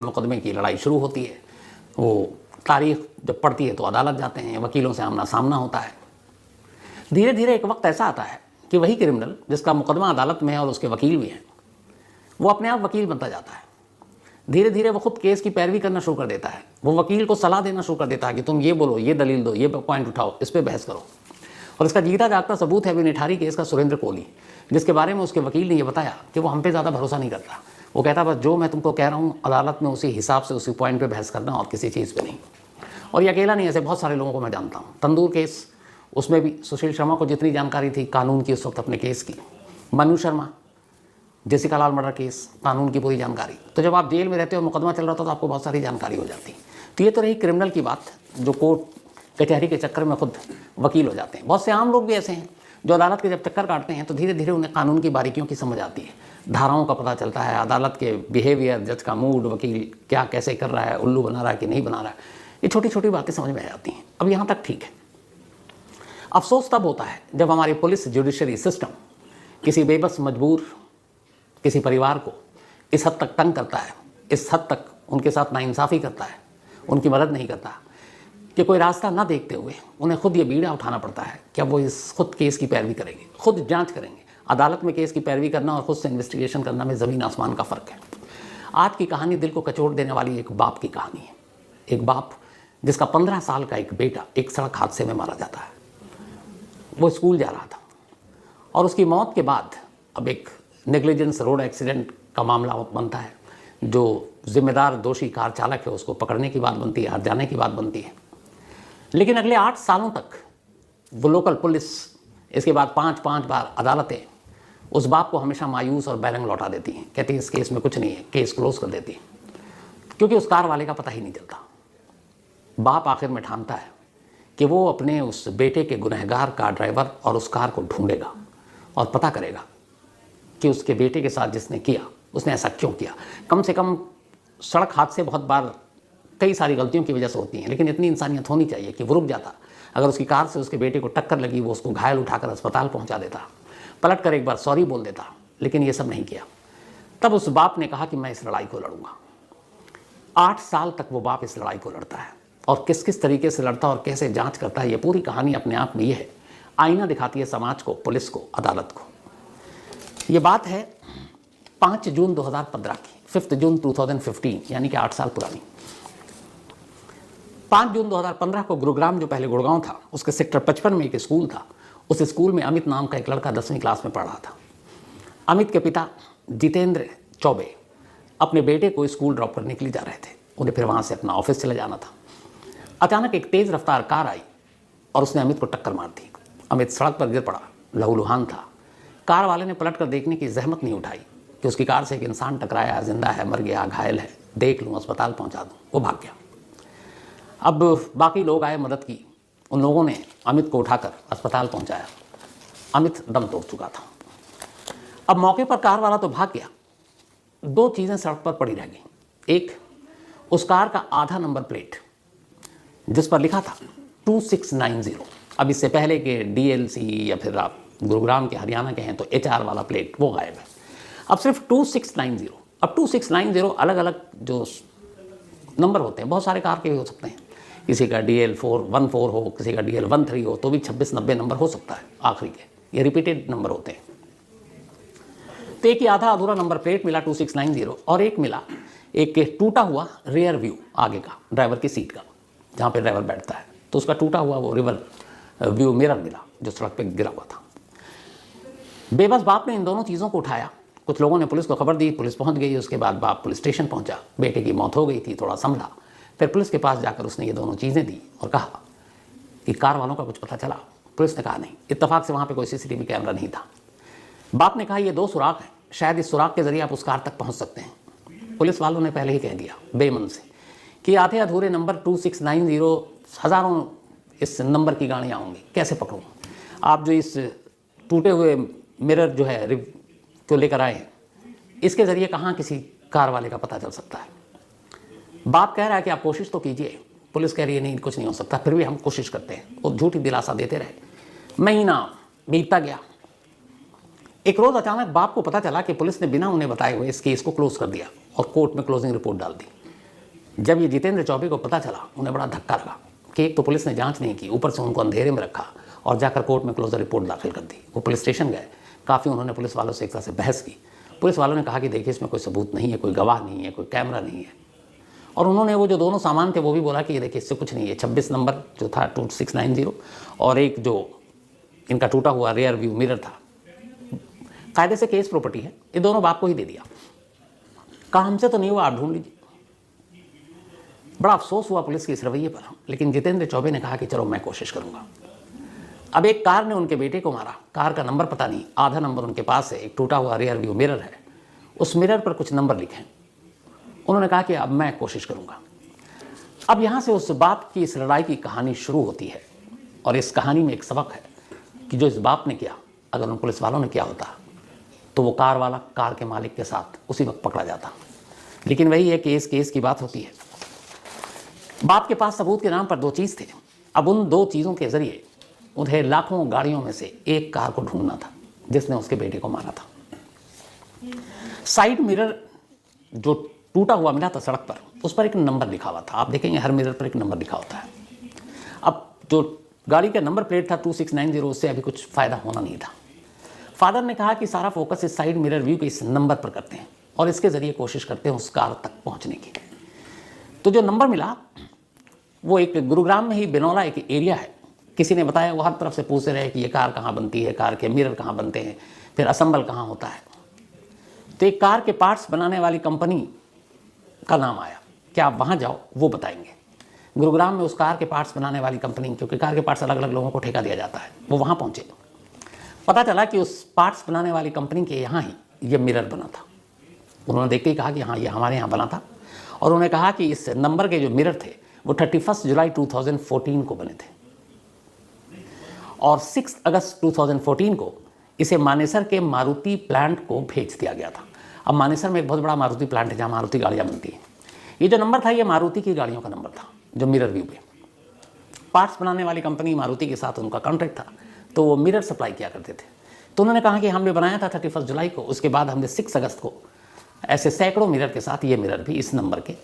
मुकदमे की लड़ाई शुरू होती है। वो तारीख जब पड़ती है तो अदालत जाते हैं, वकीलों से आमना सामना होता है। धीरे धीरे एक वक्त ऐसा आता है कि वही क्रिमिनल जिसका मुकदमा अदालत में है और उसके वकील भी हैं, वो अपने आप वकील बनता जाता है। धीरे धीरे वो खुद केस की पैरवी करना शुरू कर देता है। वो वकील को सलाह देना शुरू कर देता है कि तुम ये बोलो, ये दलील दो, ये पॉइंट उठाओ, इस पर बहस करो। और इसका जीता जागता सबूत है अभी निठारी केस का सुरेंद्र कोहली, जिसके बारे में उसके वकील ने यह बताया कि वो हम पे ज़्यादा भरोसा नहीं करता। वो कहता बस जो मैं तुमको कह रहा हूँ अदालत में उसी हिसाब से उसी पॉइंट पे बहस करना और किसी चीज़ पे नहीं। और ये अकेला नहीं, ऐसे बहुत सारे लोगों को मैं जानता हूँ। तंदूर केस, उसमें भी सुशील शर्मा को जितनी जानकारी थी कानून की उस वक्त अपने केस की, मनु शर्मा, जेसिका लाल मर्डर केस, कानून की पूरी जानकारी। तो जब आप जेल में रहते हो, मुकदमा चल रहा था, तो आपको बहुत सारी जानकारी हो जाती। तो ये तो रही क्रिमिनल की बात, जो कोर्ट कचहरी के चक्कर में खुद वकील हो जाते हैं। बहुत से आम लोग भी ऐसे हैं जो अदालत के जब चक्कर काटते हैं तो धीरे धीरे उन्हें कानून की बारीकियों की समझ आती है, धाराओं का पता चलता है, अदालत के बिहेवियर, जज का मूड, वकील क्या कैसे कर रहा है, उल्लू बना रहा है कि नहीं बना रहा है, ये छोटी छोटी बातें समझ में आ जाती हैं। अब यहाँ तक ठीक है। अफसोस तब होता है जब हमारी पुलिस जुडिशरी सिस्टम किसी बेबस मजबूर किसी परिवार को इस हद तक तंग करता है, इस हद तक उनके साथ नाइंसाफ़ी करता है, उनकी मदद नहीं करता, कि कोई रास्ता ना देखते हुए उन्हें खुद ये बीड़ा उठाना पड़ता है कि अब वो इस खुद केस की पैरवी करेंगे, खुद जांच करेंगे। अदालत में केस की पैरवी करना और खुद से इन्वेस्टिगेशन करना में ज़मीन आसमान का फ़र्क है। आज की कहानी दिल को कचोट देने वाली एक बाप की कहानी है। एक बाप जिसका 15 साल का एक बेटा एक सड़क हादसे में मारा जाता है। वो स्कूल जा रहा था और उसकी मौत के बाद अब एक नेग्लिजेंस रोड एक्सीडेंट का मामला बनता है। जो जिम्मेदार दोषी कार चालक है उसको पकड़ने की बात बनती है, हर जाने की बात बनती है। लेकिन अगले 8 सालों तक वो लोकल पुलिस, इसके बाद 5 बार अदालतें उस बाप को हमेशा मायूस और बैरंग लौटा देती हैं। कहती है इस केस में कुछ नहीं है, केस क्लोज कर देती है, क्योंकि उस कार वाले का पता ही नहीं चलता। बाप आखिर में ठानता है कि वो अपने उस बेटे के गुनहगार कार ड्राइवर और उस कार को ढूंढेगा और पता करेगा कि उसके बेटे के साथ जिसने किया उसने ऐसा क्यों किया। कम से कम सड़क हादसे बहुत बार कई सारी गलतियों की वजह से होती हैं, लेकिन इतनी इंसानियत होनी चाहिए कि वो रुक जाता। अगर उसकी कार से उसके बेटे को टक्कर लगी, वो उसको घायल उठाकर अस्पताल पहुंचा देता, पलट कर एक बार सॉरी बोल देता, लेकिन ये सब नहीं किया। तब उस बाप ने कहा कि मैं इस लड़ाई को लड़ूंगा। 8 साल तक वो बाप इस लड़ाई को लड़ता है और किस किस तरीके से लड़ता और कैसे जांच करता है, ये पूरी कहानी अपने आप में ये है। आईना दिखाती है समाज को, पुलिस को, अदालत को। ये बात है 5 जून 2015 की, 5 जून 2015, यानी कि 8 साल पुरानी। 5 जून 2015 को गुरुग्राम, जो पहले गुड़गांव था, उसके सेक्टर 55 में एक स्कूल था। उस स्कूल में अमित नाम का एक लड़का 10वीं क्लास में पढ़ रहा था। अमित के पिता जितेंद्र चौबे अपने बेटे को स्कूल ड्रॉप करने के लिए जा रहे थे। उन्हें फिर वहाँ से अपना ऑफिस चले जाना था। अचानक एक तेज़ रफ्तार कार आई और उसने अमित को टक्कर मार दी। अमित सड़क पर गिर पड़ा, लहूलुहान था। कार वाले ने पलट कर देखने की जहमत नहीं उठाई कि उसकी कार से एक इंसान टकराया, जिंदा है, मर गया, घायल है, देख लूँ, अस्पताल पहुँचा दूँ। वो भाग गया। अब बाकी लोग आए, मदद की। उन लोगों ने अमित को उठाकर अस्पताल पहुँचाया। अमित दम तोड़ चुका था। अब मौके पर कार वाला तो भाग गया। 2 चीज़ें सड़क पर पड़ी रह गई। एक, उस कार का आधा नंबर प्लेट जिस पर लिखा था 2690। अब इससे पहले के DLC या फिर आप गुरुग्राम के, हरियाणा के हैं तो HR वाला प्लेट, वो गायब है। अब सिर्फ 2690। अब 2690 अलग अलग जो नंबर होते हैं, बहुत सारे कार के भी हो सकते हैं। किसी का DL414 हो, किसी का DL13 हो, तो भी 2690 नंबर हो सकता है आखिरी के। ये रिपीटेड नंबर होते हैं। तो एक ही आधा अधूरा नंबर प्लेट मिला 2690, और एक मिला एक टूटा हुआ रियर व्यू आगे का, ड्राइवर की सीट का, जहाँ पे ड्राइवर बैठता है, तो उसका टूटा हुआ वो रिवर व्यू मिरर मिला जो सड़क पे गिरा हुआ था। बेबस बाप ने इन दोनों चीज़ों को उठाया। कुछ लोगों ने पुलिस को खबर दी, पुलिस पहुंच गई। उसके बाद बाप पुलिस स्टेशन पहुंचा। बेटे की मौत हो गई थी, थोड़ा संभला। फिर पुलिस के पास जाकर उसने ये दोनों चीज़ें दी और कहा कि कार वालों का कुछ पता चला। पुलिस ने कहा नहीं। इत्तेफाक से वहाँ पर कोई CCTV कैमरा नहीं था। बाप ने कहा ये 2 सुराग हैं, शायद इस सुराग के जरिए आप उस कार तक पहुँच सकते हैं। पुलिस वालों ने पहले ही कह दिया बेमन से कि आधे अधूरे नंबर 2690, हज़ारों इस नंबर की गाड़ियाँ होंगी, कैसे पकड़ूँ? आप जो इस टूटे हुए मिरर जो है को लेकर आए हैं, इसके ज़रिए कहाँ किसी कार वाले का पता चल सकता है? बाप कह रहा है कि आप कोशिश तो कीजिए। पुलिस कह रही है नहीं, कुछ नहीं हो सकता। फिर भी हम कोशिश करते हैं। वो झूठी दिलासा देते रहे। महीना बीतता गया। एक रोज़ अचानक बाप को पता चला कि पुलिस ने बिना उन्हें बताए हुए इस केस को क्लोज कर दिया और कोर्ट में क्लोजिंग रिपोर्ट डाल दी। जब ये जितेंद्र चौबे को पता चला, उन्हें बड़ा धक्का लगा कि एक तो पुलिस ने जांच नहीं की, ऊपर से उनको अंधेरे में रखा और जाकर कोर्ट में क्लोजर रिपोर्ट दाखिल कर दी। वो पुलिस स्टेशन गए, काफ़ी उन्होंने पुलिस वालों से एक तरह से बहस की। पुलिस वालों ने कहा कि देखिए इसमें कोई सबूत नहीं है, कोई गवाह नहीं है, कोई कैमरा नहीं है। और उन्होंने वो जो दोनों सामान थे वो भी बोला कि ये देखिए इससे कुछ नहीं है। 26 नंबर जो था 2690 और एक जो इनका टूटा हुआ रियर व्यू मिरर था, कायदे से केस प्रॉपर्टी है, ये दोनों बाप को ही दे दिया। कहा हमसे तो नहीं हुआ, आप ढूंढ लीजिए। बड़ा अफसोस हुआ पुलिस के इस रवैये पर, लेकिन जितेंद्र चौबे ने कहा कि चलो मैं कोशिश करूंगा। अब एक कार ने उनके बेटे को मारा, कार का नंबर पता नहीं, आधा नंबर उनके पास है, एक टूटा हुआ रियर व्यू मिरर है, उस मिरर पर कुछ नंबर लिखे हैं। उन्होंने कहा कि अब मैं कोशिश करूंगा। अब यहां से उस बाप की इस लड़ाई की कहानी शुरू होती है और इस कहानी में एक सबक है कि जो इस बाप ने किया, अगर उन पुलिस वालों ने किया होता तो वो कार वाला कार के मालिक के साथ उसी वक्त पकड़ा जाता। लेकिन वही है, केस की बात होती है। बाप के पास सबूत के नाम पर 2 चीज़ थे। अब उन 2 चीज़ों के जरिए उन्हें लाखों गाड़ियों में से एक कार को ढूंढना था जिसने उसके बेटे को मारा था। साइड मिरर जो टूटा हुआ मिला था सड़क पर, उस पर एक नंबर लिखा हुआ था। आप देखेंगे हर मिरर पर एक नंबर लिखा होता है। अब जो गाड़ी का नंबर प्लेट था 2690, उससे अभी कुछ फ़ायदा होना नहीं था। फादर ने कहा कि सारा फोकस इस साइड मिरर व्यू के इस नंबर पर करते हैं और इसके ज़रिए कोशिश करते हैं उस कार तक पहुंचने की। तो जो नंबर मिला वो एक गुरुग्राम में ही बिनौला एक एरिया है, किसी ने बताया। वो हर तरफ से पूछते रहे कि ये कार कहाँ बनती है, कार के मिरर कहाँ बनते हैं, फिर असेंबल कहाँ होता है। तो एक कार के पार्ट्स बनाने वाली कंपनी का नाम आया कि आप वहाँ जाओ, वो बताएंगे। गुरुग्राम में उस कार के पार्ट्स बनाने वाली कंपनी, क्योंकि कार के पार्ट्स अलग अलग लोगों को ठेका दिया जाता है, वो वहाँ पहुँचे। पता चला कि उस पार्ट्स बनाने वाली कंपनी के यहाँ ही ये मिरर बना था। उन्होंने देख के ही कहा कि हाँ ये हमारे यहाँ बना था। और उन्होंने कहा कि इस नंबर के जो मिरर थे वो 31 जुलाई 2014 को बने थे और 6 अगस्त 2014 को इसे मानेसर के मारुति प्लांट को भेज दिया गया था। अब मानेसर में एक बहुत बड़ा मारुति प्लांट है जहाँ मारुति गाड़ियाँ बनती हैं। ये जो नंबर था ये मारुति की गाड़ियों का नंबर था, जो मिरर व्यू पे। पार्ट्स बनाने वाली कंपनी मारुति के साथ उनका कॉन्ट्रैक्ट था, तो वो मिरर सप्लाई किया करते थे। तो उन्होंने कहा कि हमने बनाया था 31 जुलाई को, उसके बाद हमने 6 अगस्त को ऐसे सैकड़ों मिरर के साथ ये मिरर भी इस नंबर के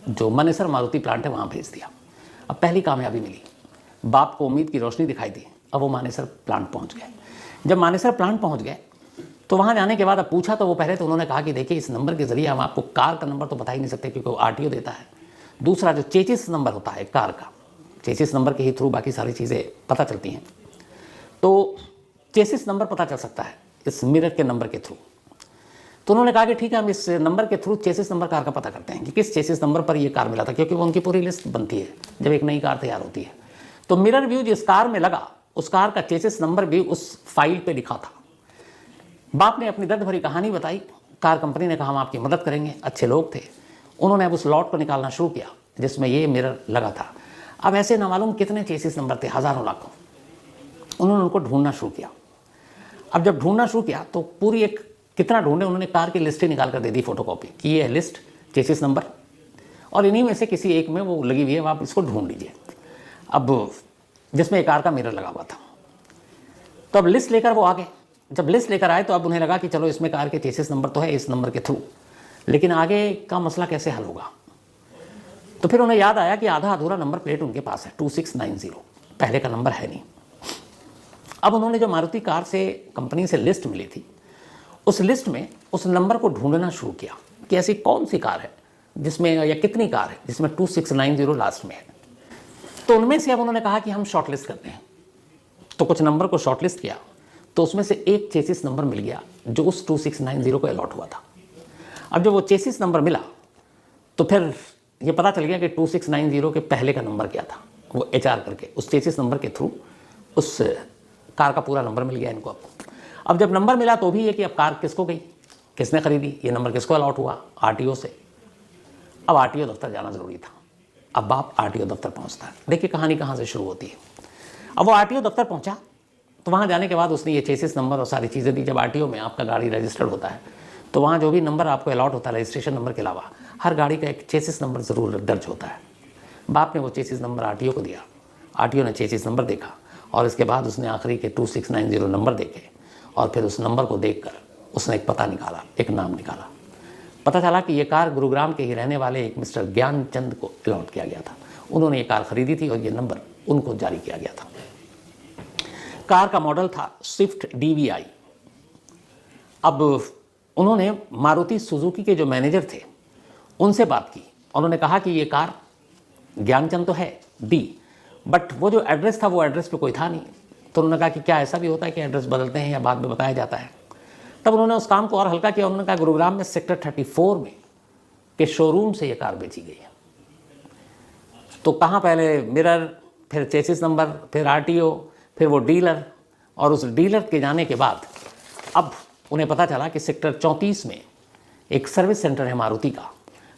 जो मानेसर मारुति प्लांट है वहाँ भेज दिया। अब पहली कामयाबी मिली, बाप को उम्मीद की रोशनी दिखाई दी। अब वो मानेसर प्लांट पहुँच गए। जब मानेसर प्लांट पहुँच गए तो वहाँ जाने के बाद अब पूछा तो वो पहले तो उन्होंने कहा कि देखिए इस नंबर के ज़रिए हम आपको कार का नंबर तो बता ही नहीं सकते क्योंकि वो आरटीओ देता है। दूसरा जो चेसिस नंबर होता है कार का, चेसिस नंबर के ही थ्रू बाकी सारी चीज़ें पता चलती हैं। तो चेसिस नंबर पता चल सकता है इस मिरर के नंबर के थ्रू। तो उन्होंने कहा कि ठीक है हम इस नंबर के थ्रू चेसिस नंबर कार का पता करते हैं कि किस चेसिस नंबर पर ये कार मिला था, क्योंकि वो उनकी पूरी लिस्ट बनती है जब एक नई कार तैयार होती है। तो मिरर व्यू जिस कार में लगा उस कार का चेसिस नंबर भी उस फाइल पे लिखा था। बाप ने अपनी दर्द भरी कहानी बताई। कार कंपनी ने कहा हम आपकी मदद करेंगे, अच्छे लोग थे। उन्होंने अब उस लॉट को निकालना शुरू किया जिसमें ये मिरर लगा था। अब ऐसे ना मालूम कितने चेसिस नंबर थे, हज़ारों लाखों। उन्होंने उनको ढूंढना शुरू किया। अब जब ढूंढना शुरू किया तो पूरी एक कितना ढूंढे, उन्होंने कार की लिस्ट ही निकाल कर दे दी फोटोकॉपी कि ये है लिस्ट चेसिस नंबर और इन्हीं में से किसी एक में वो लगी हुई है, आप इसको ढूंढ लीजिए। अब जिसमें एक कार का मिरर लगा हुआ था। तो अब लिस्ट लेकर वो आ गए। जब लिस्ट लेकर आए तो अब उन्हें लगा कि चलो इसमें कार के चेसिस नंबर तो है इस नंबर के थ्रू, लेकिन आगे का मसला कैसे हल होगा। तो फिर उन्हें याद आया कि आधा अधूरा नंबर प्लेट उनके पास है 2690, पहले का नंबर है नहीं। अब उन्होंने जो मारुति कार से कंपनी से लिस्ट मिली थी उस लिस्ट में उस नंबर को ढूंढना शुरू किया कि ऐसी कौन सी कार है जिसमें, या कितनी कार है जिसमें 2690 लास्ट में है। तो उनमें से अब उन्होंने कहा कि हम शॉर्टलिस्ट करते हैं। तो कुछ नंबर को शॉर्टलिस्ट किया तो उसमें से एक चेसिस नंबर मिल गया जो उस 2690 को अलॉट हुआ था। अब जब वो चेसिस नंबर मिला तो फिर ये पता चल गया कि 2690 के पहले का नंबर क्या था। वो HR करके उस चेसिस नंबर के थ्रू उस कार का पूरा नंबर मिल गया इनको। अब जब नंबर मिला तो भी ये कि अब कार किसको गई, किसने खरीदी, ये नंबर किसको अलॉट हुआ, RTO से। अब RTO दफ्तर जाना ज़रूरी था। अब बाप RTO दफ्तर पहुंचता है। देखिए कहानी कहाँ से शुरू होती है। अब वो RTO दफ्तर पहुंचा तो वहाँ जाने के बाद उसने ये चेसिस नंबर और सारी चीज़ें दी। जब RTO में आपका गाड़ी रजिस्टर्ड होता है तो वहाँ जो भी नंबर आपको अलॉट होता है रजिस्ट्रेशन नंबर के अलावा हर गाड़ी का एक चेसिस नंबर ज़रूर दर्ज होता है। बाप ने वो चेसिस नंबर RTO को दिया। RTO ने चेसिस नंबर देखा और इसके बाद उसने आखिरी के 2690 नंबर देखे और फिर उस नंबर को देखकर उसने एक पता निकाला, एक नाम निकाला। पता चला कि ये कार गुरुग्राम के ही रहने वाले एक मिस्टर ज्ञानचंद को अलॉट किया गया था। उन्होंने ये कार खरीदी थी और ये नंबर उनको जारी किया गया था। कार का मॉडल था स्विफ्ट DVI। अब उन्होंने मारुति सुजुकी के जो मैनेजर थे उनसे बात की। उन्होंने कहा कि ये कार ज्ञानचंद तो है D, बट वो जो एड्रेस था वो एड्रेस पे कोई था नहीं। तो उन्होंने कहा कि क्या ऐसा भी होता है कि एड्रेस बदलते हैं या बाद में बताया जाता है। तब उन्होंने उस काम को और हल्का किया। उन्होंने कहा गुरुग्राम में सेक्टर 34 में के शोरूम से ये कार बेची गई है। तो कहाँ पहले मिरर, फिर चेसिस नंबर, फिर RTO, फिर वो डीलर, और उस डीलर के जाने के बाद अब उन्हें पता चला कि सेक्टर 34 में एक सर्विस सेंटर है मारुति का,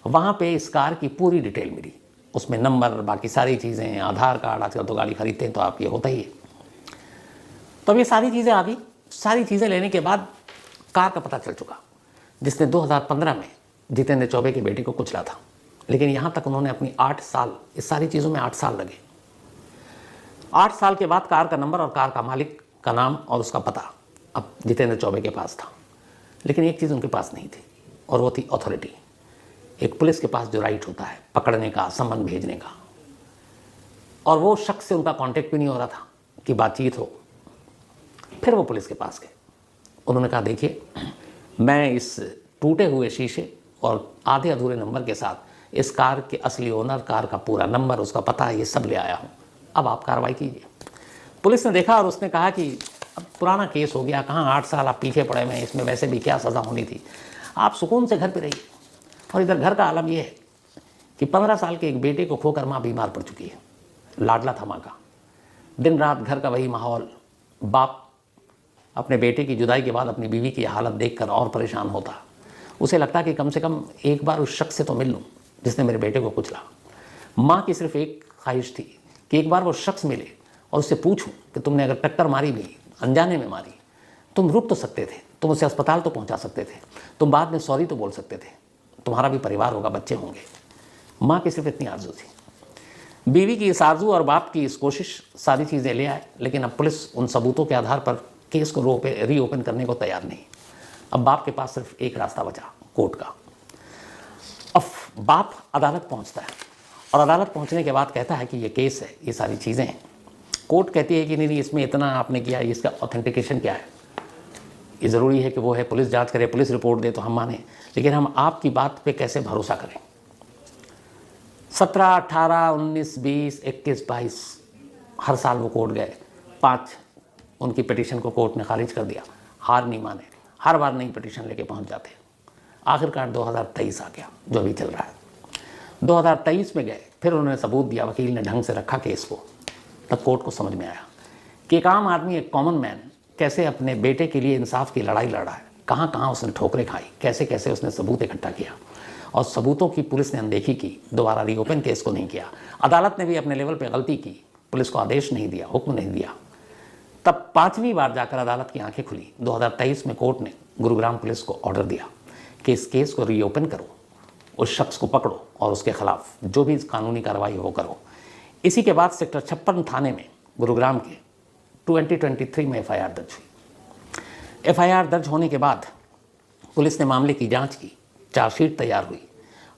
वहाँ पे इस कार की पूरी डिटेल मिली। उसमें नंबर, बाकी सारी चीज़ें, आधार कार्ड, आजकल तो गाड़ी खरीदते हैं तो आप ये होता ही है। तो अब ये सारी चीज़ें आ गई। सारी चीज़ें लेने के बाद कार का पता चल चुका, जिसने 2015 में जितेंद्र चौबे के बेटे को कुचला था। लेकिन यहाँ तक उन्होंने अपनी 8 साल, इस सारी चीज़ों में 8 साल लगे। 8 साल के बाद कार का नंबर और कार का मालिक का नाम और उसका पता अब जितेंद्र चौबे के पास था। लेकिन एक चीज़ उनके पास नहीं थी, और वो थी अथॉरिटी। एक पुलिस के पास जो राइट होता है पकड़ने का, समन भेजने का, और वो शख्स से उनका कांटेक्ट भी नहीं हो रहा था कि बातचीत हो। फिर वो पुलिस के पास गए। उन्होंने कहा देखिए, मैं इस टूटे हुए शीशे और आधे अधूरे नंबर के साथ इस कार के असली ओनर, कार का पूरा नंबर, उसका पता, ये सब ले आया हूँ। अब आप कार्रवाई कीजिए। पुलिस ने देखा और उसने कहा कि अब पुराना केस हो गया, कहाँ 8 साल आप पीछे पड़े हुए हैं, इसमें वैसे भी क्या सज़ा होनी थी, आप सुकून से घर पे रहिए। और इधर घर का आलम यह है कि 15 साल के एक बेटे को खोकर माँ बीमार पड़ चुकी है। लाडला था माँ का। दिन रात घर का वही माहौल। बाप अपने बेटे की जुदाई के बाद अपनी बीवी की हालत देखकर और परेशान होता। उसे लगता कि कम से कम एक बार उस शख्स से तो मिल लूँ जिसने मेरे बेटे को कुचला। माँ की सिर्फ एक ख्वाहिश थी कि एक बार वो शख्स मिले और उससे पूछूं कि तुमने अगर टक्कर मारी भी, अनजाने में मारी, तुम रुक तो सकते थे, तुम उसे अस्पताल तो पहुंचा सकते थे, तुम बाद में सॉरी तो बोल सकते थे, तुम्हारा भी परिवार होगा, बच्चे होंगे। माँ की सिर्फ इतनी आरजू थी। बीवी की इस आरजू और बाप की इस कोशिश सारी चीज़ें ले आए। लेकिन अब पुलिस उन सबूतों के आधार पर केस को रीओपन करने को तैयार नहीं। अब बाप के पास सिर्फ एक रास्ता बचा, कोर्ट का। अब बाप अदालत पहुंचता है और अदालत पहुंचने के बाद कहता है कि ये केस है, ये सारी चीज़ें हैं। कोर्ट कहती है कि नहीं, इसमें इतना आपने किया, इसका ऑथेंटिकेशन क्या है, ये ज़रूरी है कि वो है, पुलिस जांच करे, पुलिस रिपोर्ट दे तो हम माने, लेकिन हम आपकी बात पे कैसे भरोसा करें। 17, 18, 19, 20, 21, 22 हर साल वो कोर्ट गए। 5 उनकी पिटीशन को कोर्ट ने खारिज कर दिया। हार नहीं माने, हर बार नई पिटीशन लेके पहुंच जाते। आखिरकार 2023 आ गया, जो अभी चल रहा है। 2023 में गए, फिर उन्होंने सबूत दिया, वकील ने ढंग से रखा केस को। तब कोर्ट को समझ में आया कि एक आम आदमी, एक कॉमन मैन कैसे अपने बेटे के लिए इंसाफ की लड़ाई लड़ा है, कहाँ कहाँ उसने ठोकरें खाई, कैसे कैसे उसने सबूत इकट्ठा किया, और सबूतों की पुलिस ने अनदेखी की, दोबारा रीओपन केस को नहीं किया। अदालत ने भी अपने लेवल पे गलती की, पुलिस को आदेश नहीं दिया, हुक्म नहीं दिया। तब 5वीं बार जाकर अदालत की आंखें खुली। 2023 में कोर्ट ने गुरुग्राम पुलिस को ऑर्डर दिया कि इस केस को रीओपन करो, उस शख्स को पकड़ो और उसके खिलाफ जो भी कानूनी कार्रवाई हो करो। इसी के बाद सेक्टर 56 थाने में गुरुग्राम के 2023 में FIR दर्ज हुई। FIR दर्ज होने के बाद पुलिस ने मामले की जांच की, चार्जशीट तैयार हुई,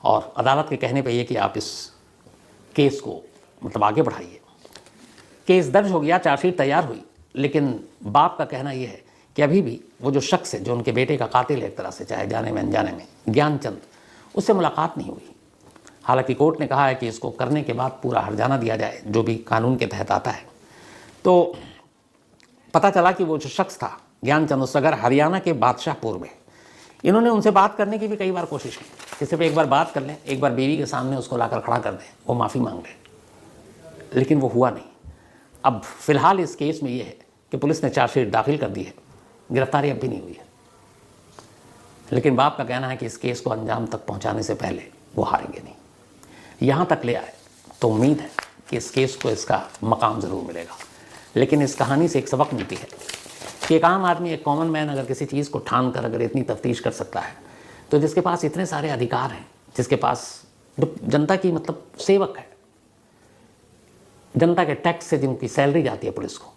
और अदालत के कहने पे ये कि आप इस केस को मतलब आगे बढ़ाइए। केस दर्ज हो गया, चार्जशीट तैयार हुई, लेकिन बाप का कहना यह है कि अभी भी वो जो शख्स है, जो उनके बेटे का कातिल है एक तरह से, चाहे जाने में अनजाने में, ज्ञानचंद, उससे मुलाकात नहीं हुई। हालांकि कोर्ट ने कहा है कि इसको करने के बाद पूरा हर्जाना दिया जाए, जो भी कानून के तहत आता है। तो पता चला कि वो जो शख्स था ज्ञानचंद सगर, हरियाणा के बादशाहपुर में। इन्होंने उनसे बात करने की भी कई बार कोशिश की कि सिर्फ एक बार बात कर लें, एक बार बीवी के सामने उसको लाकर खड़ा कर दें, वो माफ़ी मांग लें, लेकिन वो हुआ नहीं। अब फिलहाल इस केस में ये है कि पुलिस ने चार्जशीट दाखिल कर दी है, गिरफ्तारी अब भी नहीं हुई है। लेकिन बाप का कहना है कि इस केस को अंजाम तक पहुंचाने से पहले वो हारेंगे नहीं। यहाँ तक ले आए तो उम्मीद है कि इस केस को इसका मकाम ज़रूर मिलेगा। लेकिन इस कहानी से एक सबक मिलती है कि एक आम आदमी, एक कॉमन मैन अगर किसी चीज़ को ठान कर अगर इतनी तफ्तीश कर सकता है, तो जिसके पास इतने सारे अधिकार हैं, जिसके पास जो जनता की मतलब सेवक है, जनता के टैक्स से जिनकी सैलरी जाती है पुलिस को,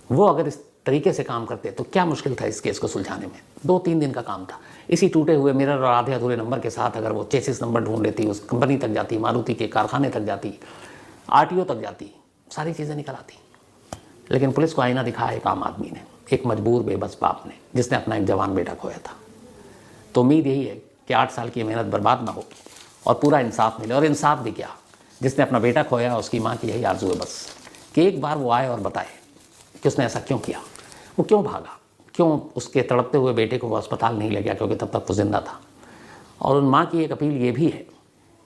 वो अगर इस तरीके से काम करते तो क्या मुश्किल था इस केस को सुलझाने में। 2-3 दिन का काम था। इसी टूटे हुए मिरर और आधे अधूरे नंबर के साथ अगर वो चेसिस नंबर ढूंढ लेती, उस कंपनी तक जाती, मारुति के कारखाने तक जाती, आरटीओ तक जाती, सारी चीज़ें निकल आती। लेकिन पुलिस को आईना दिखाया एक आम आदमी ने, एक मजबूर बेबस बाप ने, जिसने अपना एक जवान बेटा खोया था। तो उम्मीद यही है कि 8 साल की मेहनत बर्बाद ना हो और पूरा इंसाफ मिले। और इंसाफ भी क्या, जिसने अपना बेटा खोया उसकी माँ की यही आरज़ू है बस कि एक बार वो आए और बताए कि उसने ऐसा क्यों किया, वो क्यों भागा, क्यों उसके तड़पते हुए बेटे को वो अस्पताल नहीं ले गया, क्योंकि तब तक वो जिंदा था। और उन माँ की एक अपील ये भी है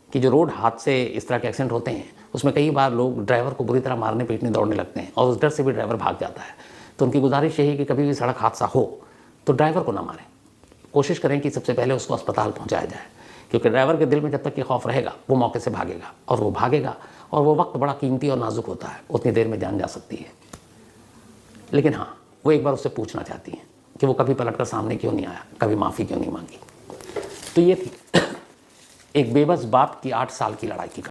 कि जो रोड हादसे इस तरह के एक्सीडेंट होते हैं उसमें कई बार लोग ड्राइवर को बुरी तरह मारने पीटने दौड़ने लगते हैं और उस डर से भी ड्राइवर भाग जाता है। तो उनकी गुजारिश यही है कि कभी भी सड़क हादसा हो तो ड्राइवर को ना मारें, कोशिश करें कि सबसे पहले उसको अस्पताल पहुंचाया जाए, क्योंकि ड्राइवर के दिल में जब तक ये खौफ रहेगा वो मौके से भागेगा, और वो भागेगा और वो वक्त बड़ा कीमती और नाजुक होता है, उतनी देर में जान जा सकती है। लेकिन हाँ, वो एक बार उससे पूछना चाहती हैं कि वो कभी पलट कर सामने क्यों नहीं आया, कभी माफ़ी क्यों नहीं मांगी। तो ये थी एक बेबस बाप की 8 साल की लड़ाई की